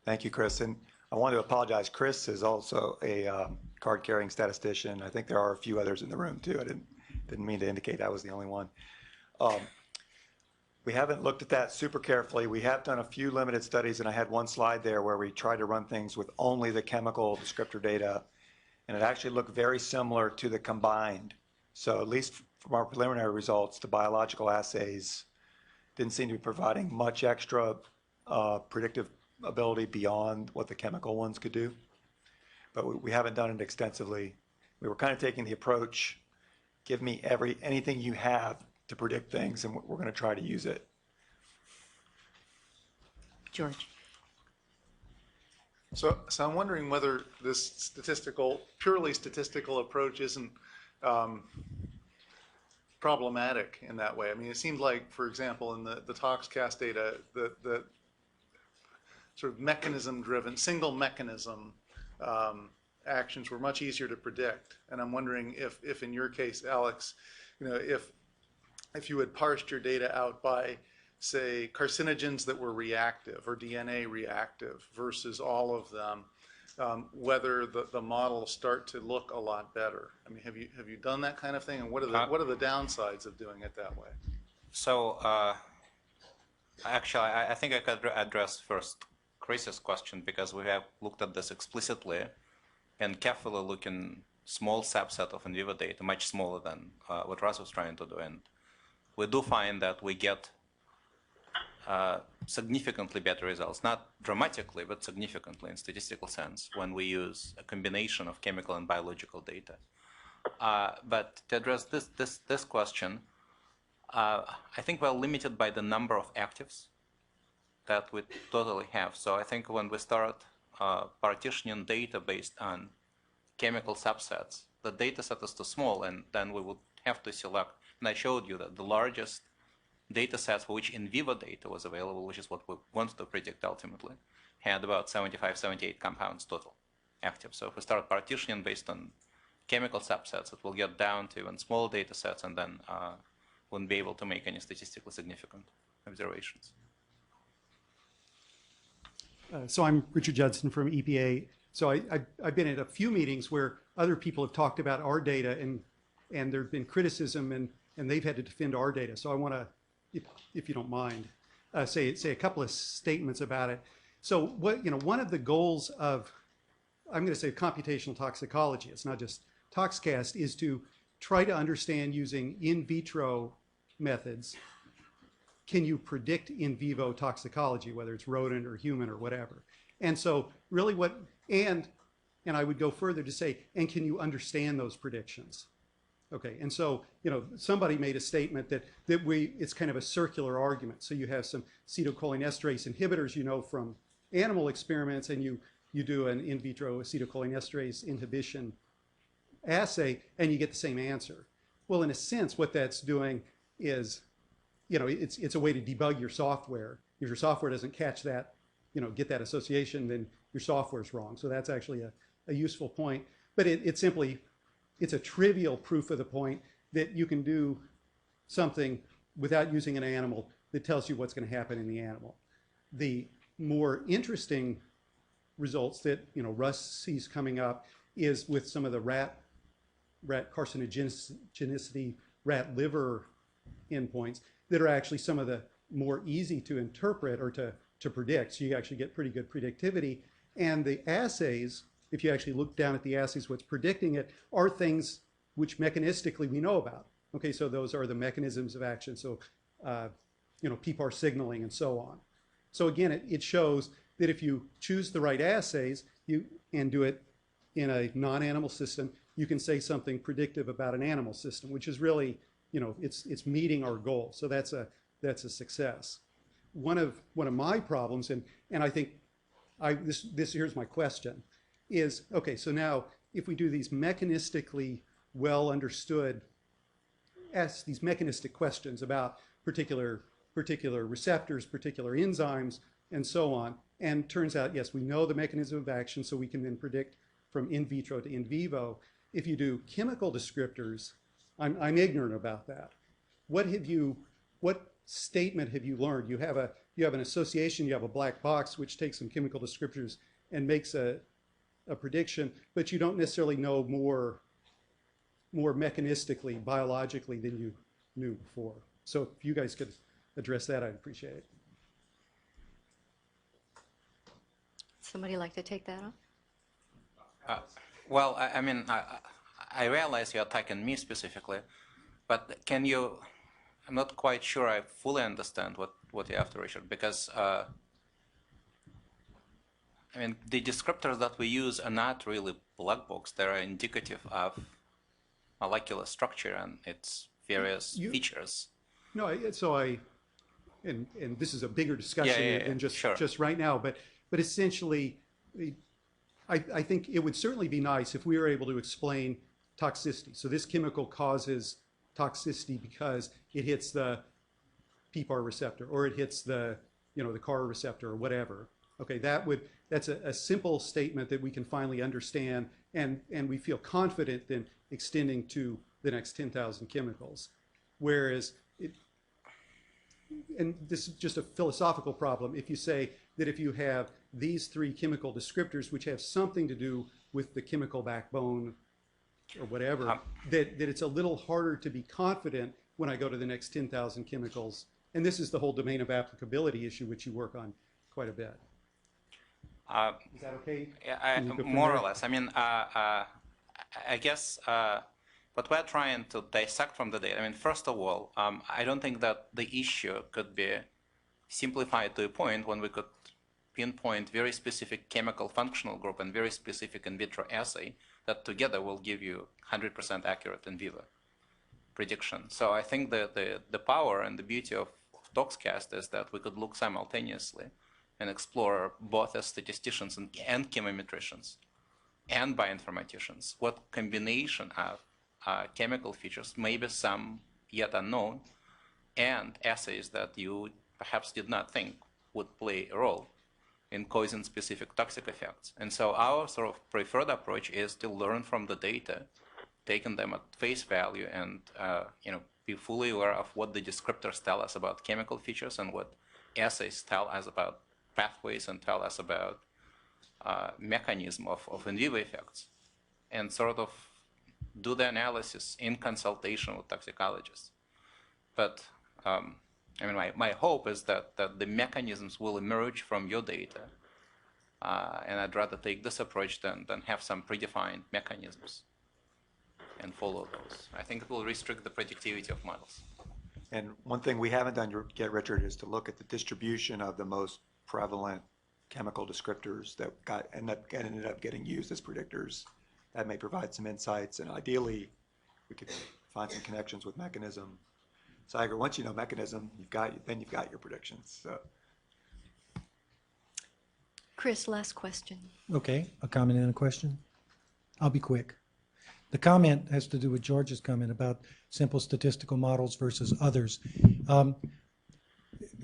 Thank you, Chris. And I want to apologize. Chris is also a card-carrying statistician. I think there are a few others in the room too. I didn't mean to indicate I was the only one. We haven't looked at that super carefully. We have done a few limited studies, and I had one slide there where we tried to run things with only the chemical descriptor data, and it actually looked very similar to the combined. So at least from our preliminary results, the biological assays didn't seem to be providing much extra predictive ability beyond what the chemical ones could do. But we haven't done it extensively. We were kind of taking the approach, give me anything you have to predict things, and we're going to try to use it. George. So I'm wondering whether this purely statistical approach isn't problematic in that way. I mean, it seemed like, for example, in the ToxCast data, the sort of mechanism-driven, single mechanism actions were much easier to predict. And I'm wondering if in your case, Alex, if you had parsed your data out by, say, carcinogens that were reactive or DNA reactive versus all of them, whether the models start to look a lot better. I mean, have you done that kind of thing, and what are the downsides of doing it that way? So actually, I think I could address first Chris's question, because we have looked at this explicitly and carefully looking small subset of in vivo data, much smaller than what Russ was trying to do, and we do find that we get significantly better results, not dramatically, but significantly in statistical sense when we use a combination of chemical and biological data. But to address this question, I think we're limited by the number of actives that we totally have. So I think when we start partitioning data based on chemical subsets, the data set is too small, and then we would have to select. And I showed you that the largest data sets for which in vivo data was available, which is what we want to predict ultimately, had about 75, 78 compounds total active. So if we start partitioning based on chemical subsets, it will get down to even small data sets, and then wouldn't be able to make any statistically significant observations. So I'm Richard Judson from EPA. So I've been at a few meetings where other people have talked about our data, and there have been criticism, and they've had to defend our data. So I want to, if you don't mind, say a couple of statements about it. So one of the goals of, I'm going to say computational toxicology, it's not just ToxCast, is to try to understand using in vitro methods, can you predict in vivo toxicology, whether it's rodent or human or whatever. And so really and I would go further to say, and can you understand those predictions? Okay, and so, somebody made a statement that it's kind of a circular argument. So you have some acetylcholinesterase inhibitors, from animal experiments, and you do an in vitro acetylcholinesterase inhibition assay, and you get the same answer. Well, in a sense, what that's doing is, it's a way to debug your software. If your software doesn't catch that, get that association, then your software's wrong. So that's actually a useful point. But it's a trivial proof of the point that you can do something without using an animal that tells you what's going to happen in the animal. The more interesting results that Russ sees coming up is with some of the rat carcinogenicity, rat liver endpoints that are actually some of the more easy to interpret or to predict. So you actually get pretty good predictivity. And the assays, if you actually look down at the assays, what's predicting it are things which mechanistically we know about. Okay, so those are the mechanisms of action. So, PPAR signaling and so on. So again, it shows that if you choose the right assays and do it in a non-animal system, you can say something predictive about an animal system, which is really, it's meeting our goal. So that's a success. One of my problems, and I think here's my question, is, okay, so now if we do these mechanistically well understood, ask these mechanistic questions about particular receptors, particular enzymes, and so on, and turns out, yes, we know the mechanism of action, so we can then predict from in vitro to in vivo. If you do chemical descriptors, I'm ignorant about that. What statement have you learned? You have you have an association, you have a black box, which takes some chemical descriptors and makes a prediction, but you don't necessarily know more mechanistically, biologically than you knew before. So if you guys could address that, I'd appreciate it. Somebody like to take that on? Well, I mean, I realize you're attacking me specifically, but can you, I'm not quite sure I fully understand what you're after, Richard, because I mean, the descriptors that we use are not really black box. They're indicative of molecular structure and its various features. No, and this is a bigger discussion than just right now, but essentially, I think it would certainly be nice if we were able to explain toxicity. So this chemical causes toxicity because it hits the PPAR receptor, or it hits the CAR receptor, or whatever. Okay, that's a simple statement that we can finally understand, and we feel confident in extending to the next 10,000 chemicals. Whereas, and this is just a philosophical problem, if you say that if you have these 3 chemical descriptors which have something to do with the chemical backbone or whatever, that it's a little harder to be confident when I go to the next 10,000 chemicals. And this is the whole domain of applicability issue, which you work on quite a bit. Is that okay? More or less. I mean, I guess what we're trying to dissect from the data, I mean, first of all, I don't think that the issue could be simplified to a point when we could pinpoint very specific chemical functional group and very specific in vitro assay that together will give you 100% accurate in vivo prediction. So I think the power and the beauty of ToxCast is that we could look simultaneously and explore both as statisticians and chemometricians and bioinformaticians what combination of chemical features, maybe some yet unknown, and assays that you perhaps did not think would play a role in causing specific toxic effects. And so our sort of preferred approach is to learn from the data, taking them at face value, and be fully aware of what the descriptors tell us about chemical features and what assays tell us about pathways and tell us about mechanism of in vivo effects, and sort of do the analysis in consultation with toxicologists. But I mean, my hope is that the mechanisms will emerge from your data, and I'd rather take this approach than have some predefined mechanisms and follow those. I think it will restrict the predictivity of models. And one thing we haven't done yet, Richard, is to look at the distribution of the most prevalent chemical descriptors that ended up getting used as predictors. That may provide some insights, and ideally, we could find some connections with mechanism. So I agree, once you know mechanism, then you've got your predictions. So. Chris, last question. Okay, a comment and a question. I'll be quick. The comment has to do with George's comment about simple statistical models versus others.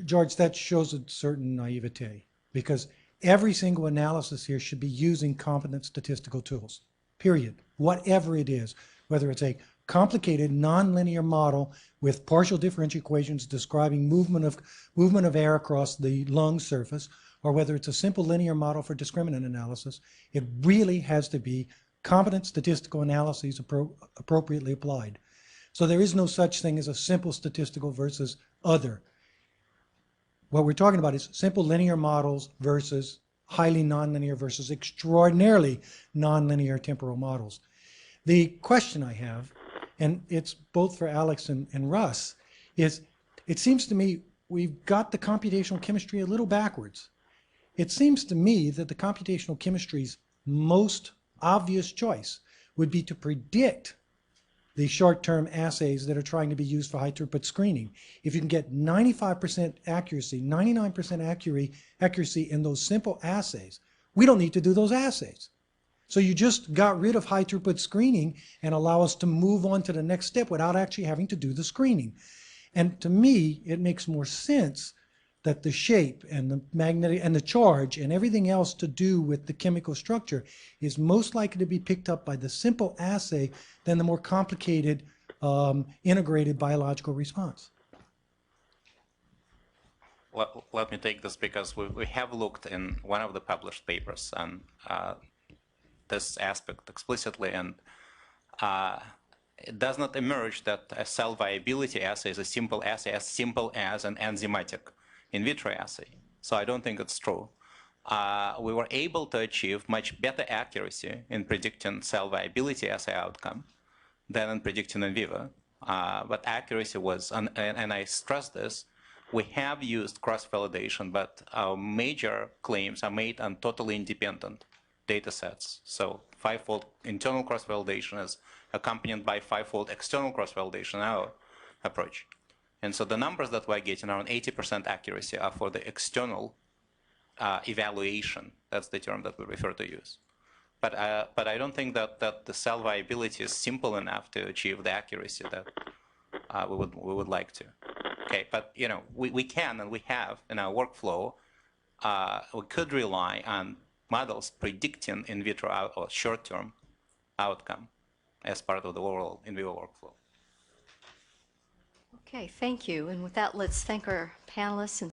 George, that shows a certain naivete, because every single analysis here should be using competent statistical tools, period. Whatever it is, whether it's a complicated nonlinear model with partial differential equations describing movement of air across the lung surface, or whether it's a simple linear model for discriminant analysis, it really has to be competent statistical analyses appropriately applied. So there is no such thing as a simple statistical versus other. What we're talking about is simple linear models versus highly nonlinear versus extraordinarily nonlinear temporal models. The question I have, and it's both for Alex and Russ, is it seems to me we've got the computational chemistry a little backwards. It seems to me that the computational chemistry's most obvious choice would be to predict the short-term assays that are trying to be used for high-throughput screening. If you can get 95% accuracy, 99% accuracy in those simple assays, we don't need to do those assays. So you just got rid of high-throughput screening and allow us to move on to the next step without actually having to do the screening. And to me, it makes more sense that the shape and the magnetic and the charge and everything else to do with the chemical structure is most likely to be picked up by the simple assay than the more complicated integrated biological response. let me take this because we have looked in one of the published papers on this aspect explicitly, and it does not emerge that a cell viability assay is a simple assay as simple as an enzymatic in vitro assay. So I don't think it's true. We were able to achieve much better accuracy in predicting cell viability assay outcome than in predicting in vivo. But accuracy was, and I stress this, we have used cross-validation, but our major claims are made on totally independent data sets. So five-fold internal cross-validation is accompanied by five-fold external cross-validation in our approach. And so the numbers that we're getting, around 80% accuracy, are for the external evaluation. That's the term that we prefer to use. But I don't think that the cell viability is simple enough to achieve the accuracy that we would like to. Okay, but we can and we have in our workflow. We could rely on models predicting in vitro or short-term outcome as part of the overall in vivo workflow. Okay, thank you. And with that, let's thank our panelists and